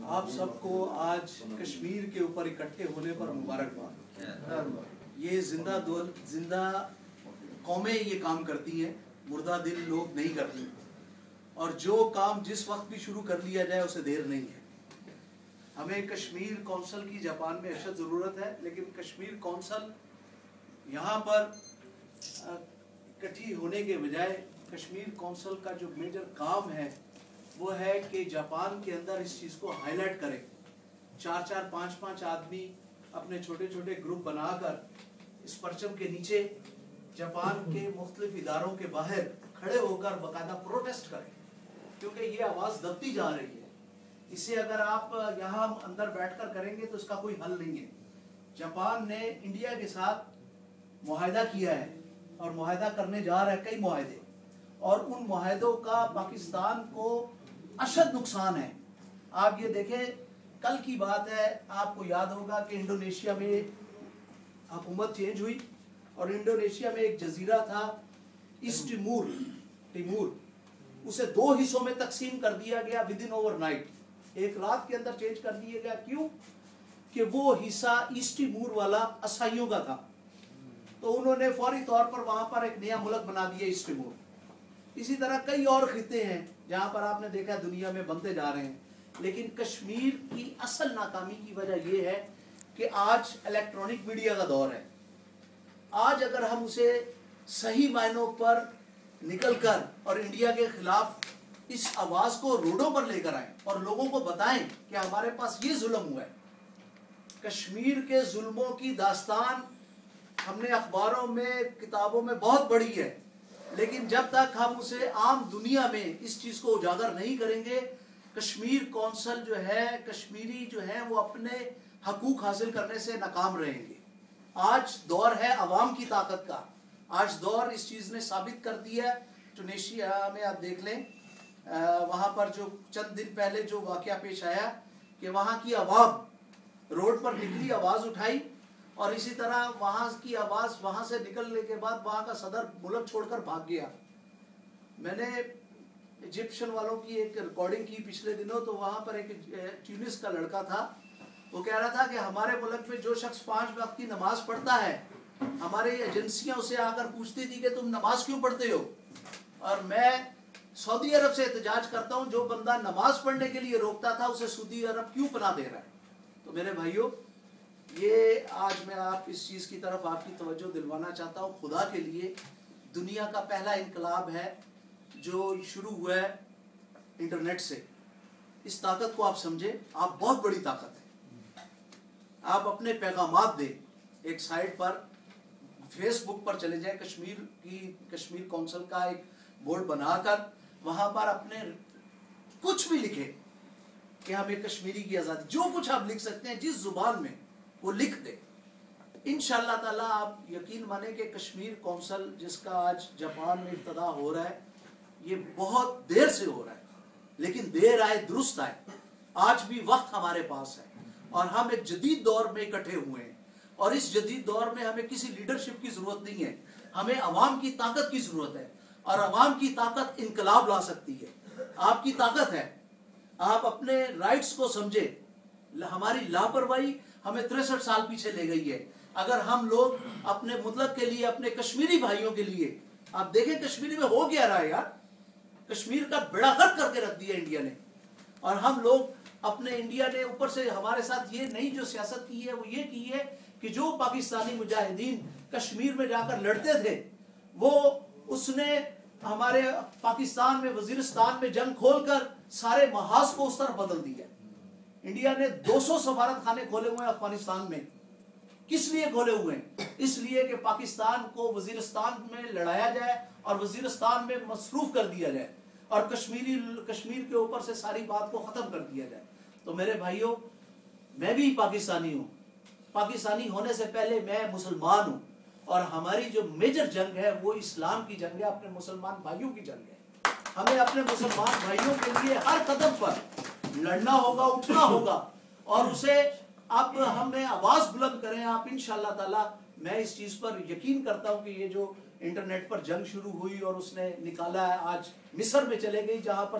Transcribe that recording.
آپ سب کو آج کشمیر کے اوپر اکٹھے ہونے پر مبارکباد۔ یہ زندہ قومیں یہ کام کرتی ہیں، مردہ دل لوگ نہیں کرتی، اور جو کام جس وقت بھی شروع کر لیا جائے اسے دیر نہیں ہے۔ ہمیں کشمیر کونسل کی جاپان میں اشد ضرورت ہے، لیکن کشمیر کونسل یہاں پر اکٹھی ہونے کے بجائے کشمیر کونسل کا جو میجر کام ہے وہ ہے کہ جاپان کے اندر اس چیز کو ہائی لائٹ کرے۔ 4-4 5-5 آدمی اپنے چھوٹے چھوٹے گروپ بنا کر اس پرچم کے نیچے جاپان کے مختلف اداروں کے باہر کھڑے ہو کر باقاعدہ پروٹیسٹ کریں، کیونکہ یہ آواز دبتی جا رہی ہے۔ اسے اگر آپ یہاں اندر بیٹھ کر کریں گے تو اس کا کوئی حل نہیں ہے۔ جاپان نے انڈیا کے ساتھ معاہدہ کیا ہے اور معاہدہ کرنے جا رہا ہے، کئی معاہدے، اور ان معاہدوں کا پاکستان کو اشد نقصان ہے۔ آپ یہ دیکھیں، کل کی بات ہے، آپ کو یاد ہوگا کہ انڈونیشیا میں حکومت چینج ہوئی اور انڈونیشیا میں ایک جزیرہ تھا ایسٹ تیمور، اسے 2 حصوں میں تقسیم کر دیا گیا ودن اوور نائٹ، ایک رات کے اندر چینج کر دیا گیا۔ کیوں؟ کہ وہ حصہ ایسٹ تیمور والا عیسائیوں کا تھا، تو انہوں نے فوری طور پر وہاں پر ایک نیا ملک بنا دیا ایسٹ تیمور۔ اسی طرح کئی اور خطے ہیں جہاں پر آپ نے دیکھا دنیا میں بنتے جا رہے ہیں، لیکن کشمیر کی اصل ناکامی کی وجہ یہ ہے کہ آج الیکٹرانک میڈیا کا دور ہے۔ آج اگر ہم اسے صحیح معنوں پر نکل کر اور انڈیا کے خلاف اس آواز کو روڈوں پر لے کر آئیں اور لوگوں کو بتائیں کہ ہمارے پاس یہ ظلم ہوا ہے، کشمیر کے ظلموں کی داستان ہم نے اخباروں میں کتابوں میں بہت پڑھی ہے، لیکن جب تک ہم اسے عام دنیا میں اس چیز کو اجاگر نہیں کریں گے، کشمیر کونسل جو ہے، کشمیری جو ہے وہ اپنے حقوق حاصل کرنے سے ناکام رہیں گے۔ آج دور ہے عوام کی طاقت کا، آج دور اس چیز نے ثابت کر دیا ہے۔ ٹونیشیا میں آپ دیکھ لیں، وہاں پر جو چند دن پہلے جو واقعہ پیش آیا کہ وہاں کی عوام روڈ پر نکلی، آواز اٹھائی، اور اسی طرح وہاں کی آواز وہاں سے نکلنے کے بعد وہاں کا صدر ملک چھوڑ کر بھاگ گیا۔ میں نے ایجپشن والوں کی ایک ریکارڈنگ کی پچھلے دنوں، تو وہاں پر ایک ٹیونس کا لڑکا تھا، وہ کہہ رہا تھا کہ ہمارے ملک میں جو شخص 5 وقت کی نماز پڑھتا ہے، ہماری ایجنسیاں اسے آ کر پوچھتی تھی کہ تم نماز کیوں پڑھتے ہو، اور میں سعودی عرب سے احتجاج کرتا ہوں، جو بندہ نماز پڑھنے کے لیے روکتا تھا اسے سعودی عرب کیوں پناہ دے رہا ہے۔ تو میرے بھائیوں، یہ آج میں آپ اس چیز کی طرف آپ کی توجہ دلوانا چاہتا ہوں۔ خدا کے لیے دنیا کا پہلا انقلاب ہے جو شروع ہوا ہے انٹرنیٹ سے۔ اس طاقت کو آپ سمجھیں، آپ بہت بڑی طاقت ہے۔ آپ اپنے پیغامات دیں، ایک سائٹ پر فیس بک پر چلے جائیں، کشمیر کونسل کا ایک بورڈ بنا کر وہاں پر اپنے کچھ بھی لکھیں کہ ہمیں کشمیری کی آزادی، جو کچھ آپ لکھ سکتے ہیں جس زبان میں وہ لکھ دیں۔ انشاءاللہ تعالیٰ آپ یقین مانیں کہ کشمیر کونسل جس کا آج جاپان میں ابتدا ہو رہا ہے، یہ بہت دیر سے ہو رہا ہے، لیکن دیر آئے درست آئے۔ آج بھی وقت ہمارے پاس ہے اور ہم ایک جدید دور میں اکٹھے ہوئے ہیں، اور اس جدید دور میں ہمیں کسی لیڈرشپ کی ضرورت نہیں ہے، ہمیں عوام کی طاقت کی ضرورت ہے، اور عوام کی طاقت انقلاب لا سکتی ہے۔ آپ کی طاقت ہے، آپ اپنے رائٹس کو سمجھیں۔ ہماری لاپرواہی ہمیں 63 سال پیچھے لے گئی ہے۔ اگر ہم لوگ اپنے مطلب کے لیے، اپنے کشمیری بھائیوں کے لیے، آپ دیکھیں کشمیری میں ہو کیا رہا ہے یار، کشمیر کا بیڑا غرق کر کے رکھ دیا انڈیا نے، اور ہم لوگ اپنے انڈیا نے اوپر سے ہمارے ساتھ یہ نہیں جو سیاست کی ہے وہ یہ کی ہے کہ جو پاکستانی مجاہدین کشمیر میں جا کر لڑتے تھے، وہ اس نے ہمارے پاکستان میں وزیرستان میں جنگ کھول کر سارے محاذ کو اس طرح بدل دیا۔ انڈیا نے 200 سفارت خانے کھولے ہوئے ہیں افغانستان میں۔ کس لیے کھولے ہوئے ہیں؟ اس لیے کہ پاکستان کو وزیرستان میں لڑایا جائے اور وزیرستان میں مصروف کر دیا جائے، اور کشمیر کے اوپر سے ساری بات کو ختم کر دیا جائے۔ تو میرے بھائیوں، میں بھی پاکستانی ہوں، پاکستانی ہونے سے پہلے میں مسلمان ہوں، اور ہماری جو میجر جنگ ہے وہ اسلام کی جنگ ہے، اپنے مسلمان بھائیوں کی جنگ ہے۔ ہمیں اپنے مسلمان بھائیوں کے لیے ہر قدم پر لڑنا ہوگا، اٹھنا ہوگا، اور اسے اب ہمیں آواز بلند کریں آپ۔ انشاءاللہ تعالی میں اس چیز پر یقین کرتا ہوں کہ یہ جو انٹرنیٹ پر جنگ شروع ہوئی اور اس نے نکالا ہے، آج مصر میں چلے گئی جہاں پر